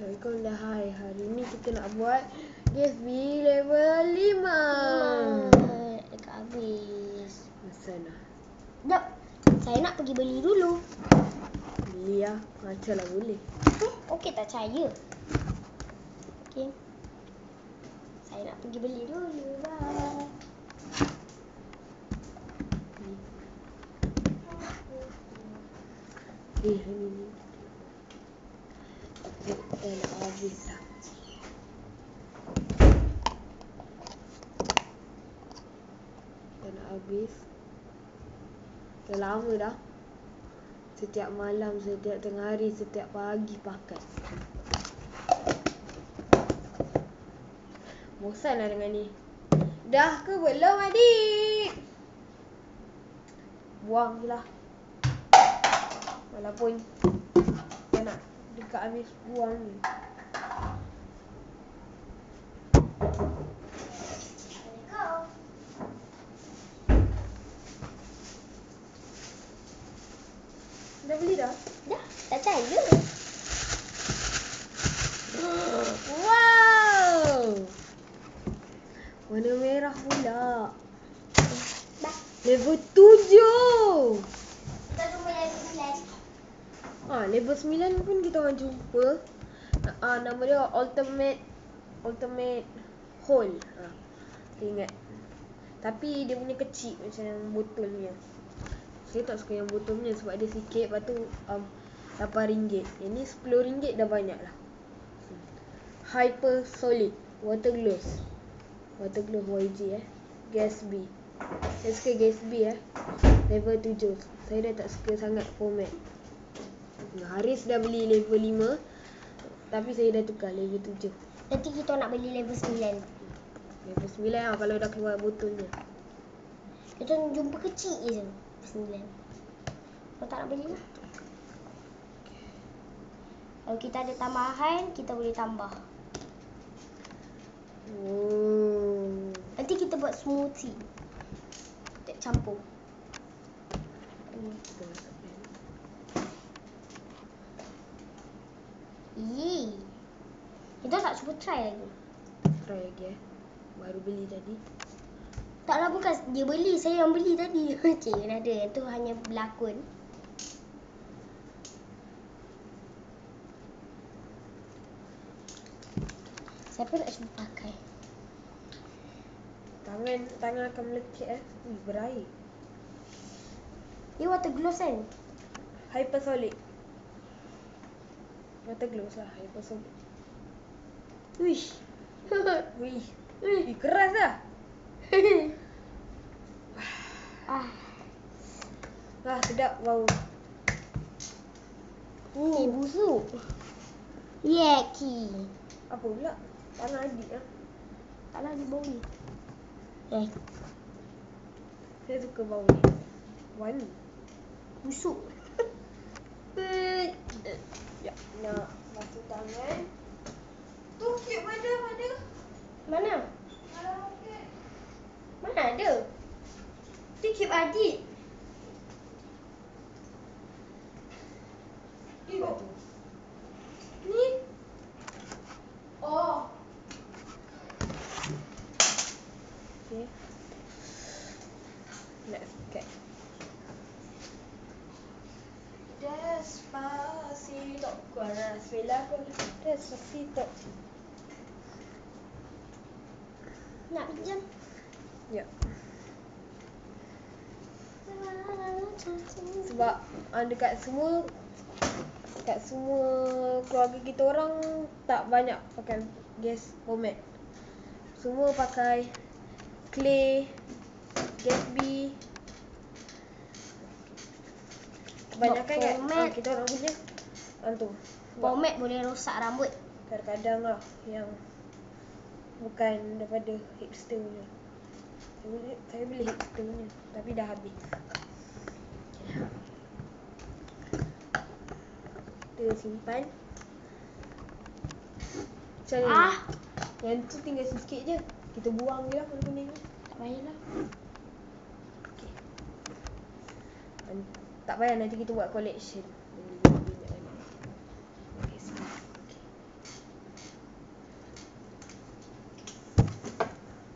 Assalamualaikum dah. Hari ni kita nak buat GSB level 5. Dekat habis. Masa nak? Jap. Saya nak pergi beli dulu. Beli lah. Macam lah boleh. Okey tak percaya. Okey. Saya nak pergi beli dulu. Bye. Ni. Kita nak habis lah. Kita nak habis. Dah lama dah. Setiap malam, setiap tengah hari, setiap pagi pakai. Bosan lah dengan ni. Dah ke belum adik? Buang je lah. Walaupun kita nak dekat habis buang ni. Dah beli dah? Dah, tak percaya. Wow! Warna merah pula. Bye. Level 7. Kita jumpa level 9. Level 9 pun kita orang jumpa. Nama dia Ultimate Hole. Kita ingat. Tapi dia punya kecil macam yang botolnya. Saya tak suka yang botolnya sebab dia sikit. Lepas tu RM8. Ini RM10 dah banyak lah. Hyper Solid Water Gloss YG GSB. Saya suka GSB level 7. Saya dah tak suka sangat format. Haris dah beli level 5. Tapi saya dah tukar level 7. Nanti kita nak beli level 9. Level 9 lah kalau dah keluar botolnya. Kita jumpa kecil je 9. Kau tak nak beli lah. Kalau kita ada tambahan, kita boleh tambah. Nanti kita buat smoothie. Kita campur. Kita tak cuba try lagi. Try lagi baru beli tadi. Taklah, bukan dia beli, saya yang beli tadi. Cik, ada. Itu hanya berlakon. Saya pun nak cuba pakai. Tangan akan melekit berair. Dia water gloss kan? Hyper Solid Water Gloss lah. Hyper Solid. Wish. Wih, keras lah. Sedap bau. Busuk. Yucky. Apa pula? Tangan adik lah. Taklah dia bau ni. Saya suka bau ni. Wangi. Busuk. Ya, nak basuh tangan. Tu kek mana? Mana? Mana ada? Dia kip adik. Tu. Ni. Oh. Okay. Let's get. Despacito. Despacito. Nak pinjam? Ya. Sebab dekat semua keluarga kita orang tak banyak pakai gas format. Semua pakai clay, GSB. Kebanyakan kan kita orang punya tu. Pomade boleh rosak rambut. Kadang-kadang lah yang bukan daripada hipster punya. Saya beli hipster punya tapi dah habis. Kita simpan. Macam ni. Yang tu tinggal sikit je. Kita buang je lah kuning-kuning ni. Tak payahlah. Okay. Tak payah, nanti kita buat collection.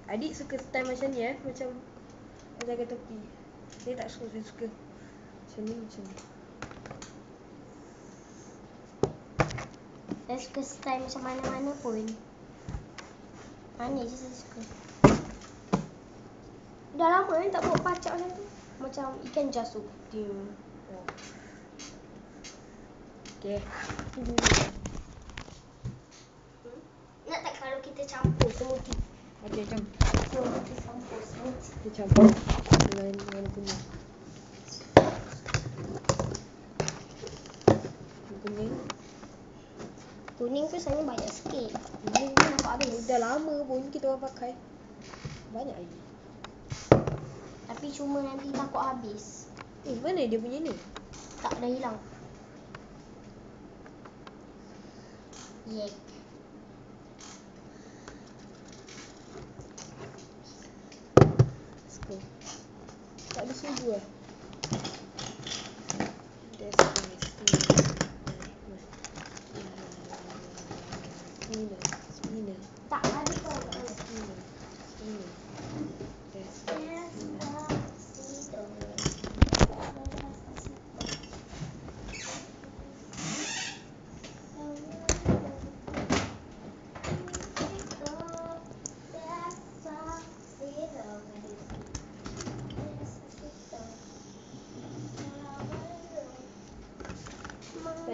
Adik suka style macam ni macam jaga tepi. Saya tak suka, saya suka macam ni, macam ni. Saya suka style macam mana-mana pun. Mana je saya suka. Dah lama tak buat pacak macam tu. Macam ikan jas tu. Oh. Okay. Nak tak kalau kita campur smoothie? Okay, jom. Kalau kita campur smoothie. Kita campur dengan kunyit. Kunyit. Kuning tu sebenarnya banyak sikit. Kuning tu nampak habis. Dah lama pun kita orang pakai. Banyak lagi. Tapi cuma nanti takut habis. Mana dia punya ni? Tak, dah hilang. Yeah. Let's go. Tak ada sudu lah. That's nice. Spinner. Tak ada kau. Spinner. That's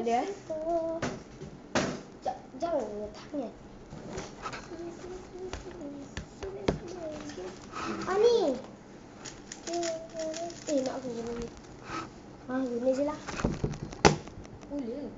Despacito. tak ada Jangan letaknya. Ni. Nak aku guna ni. Guna je lah. boleh.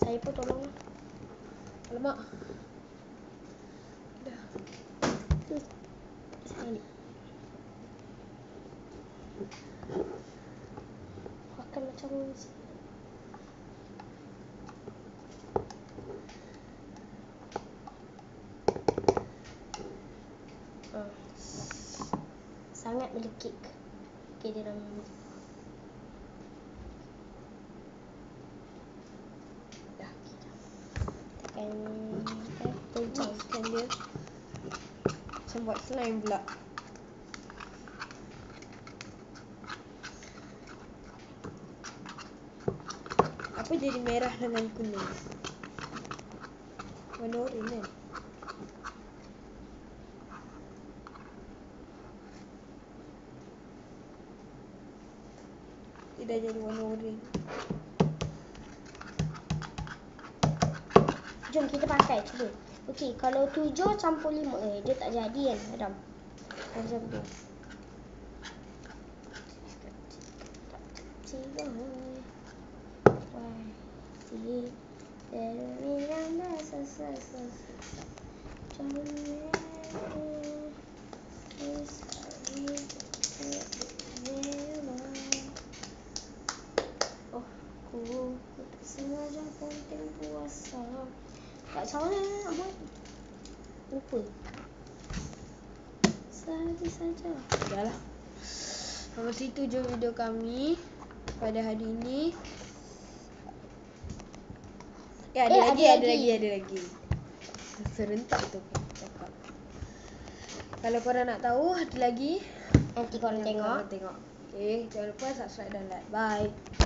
Saya pun tolong lah. Alamak. Dah. Sekali. Makan macam ni. Sangat melekit. Okay, dalam Dah. tekan Mixkan dia. Macam buat slime pula. Apa jadi merah dengan kuning? Warna oranye kan? Dia dah jadi warna oranye. Jom kita pakai, cuba. Okey, kalau 7 campur 5. Dia tak jadi kan, Adam? Macam tu. 3. Oh, ku sengaja penting puasa. Tak salah nak buat. Lupa. Sehabis saja. Dah lah. Sampai situ je video kami pada hari ini. Ada lagi. Serentak tu cakap. Kalau korang nak tahu ada lagi, Nanti korang tengok. Okay, jangan lupa subscribe dan like. Bye.